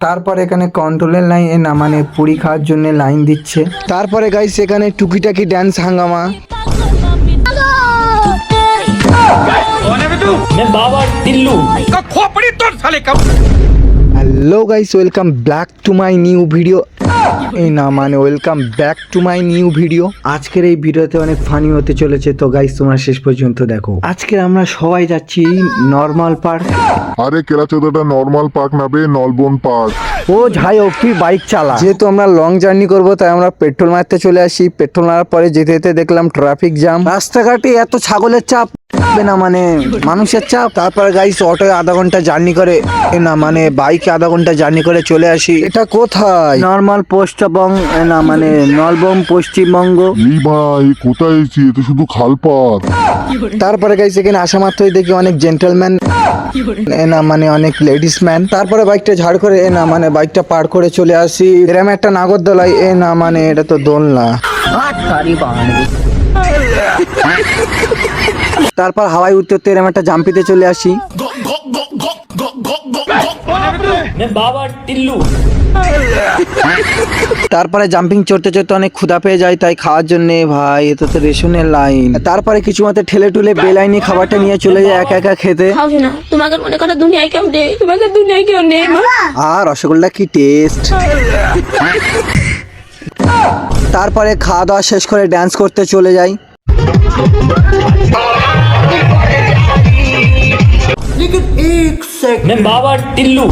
তারপর এখানে কন্ট্রোলের লাইন না মানে পুরি খাওয়ার জন্য লাইন দিচ্ছে। তারপরে গাইস এখানে টুকিটাকি ড্যান্স হাঙ্গামা। Hello guys, welcome back to my new video. এই না মানে welcome back to my new video. আজকের এই ভিডিওতে অনেক ফানি হতে চলেছে, তো গাইস তোমরা শেষ পর্যন্ত দেখো। আজকে আমরা সবাই যাচ্ছি নর্মাল পার্ক। আরে কেরাচোদাটা নর্মাল পার্ক না বে, নলবন পার্ক। ও যাই হোক, তুই বাইক চালা। যেহেতু আমরা লং জার্নি করব তাই আমরা পেট্রোল মারতে চলে আসি। পেট্রোল মারার পরে যেতে যেতে দেখলাম ট্রাফিক জ্যাম। রাস্তাঘাটে এত ছাগলের চাপ না মানে মানুষের চাপ। তারপরে গাইস অটোয় আধা ঘন্টা জার্নি করে না মানে বাইকে আধা ঘন্টা জার্নি করে চলে আসি। এটা কোথায়? নর্মাল পশ্চিমবঙ্গ না মানে নলবম পশ্চিমবঙ্গ। এই ভাই কোথায় এসেছি, এ তো শুধু খালপাত। তারপরে গাইস এখানে আসা মাত্রই দেখি অনেক জেন্টলম্যান না মানে অনেক লেডিস ম্যান। তারপরে বাইকটা ঝাড় করে না মানে বাইকটা পার করে চলে আসি এরম একটা নাগরদোলায়। না মানে এটা তো দোলনা। তারপর হাওয়ায় উঠতে উঠতে এরম একটা জাম্পিতে চলে আসি। তারপরে জাম্পিং চড়তে চড়তে অনেক ক্ষুধা পেয়ে যায়, তাই খাওয়ার জন্য ভাই এটা তো রেশনের লাইন। তারপরে কিছু মতে ঠেলে টুলে বেলাইনি খাবারটা নিয়ে চলে যায় একা একা খেতে। খাওছি না, তোমাকে মনে করো দুনিয়ায় কেউ নেই, তোমাকে দুনিয়ায় কেউ নেই মা। আর রসগোল্লা কি টেস্ট। তারপরে খাওয়া দাওয়া শেষ করে ড্যান্স করতে চলে যাই। मैं बाबा टिल्लू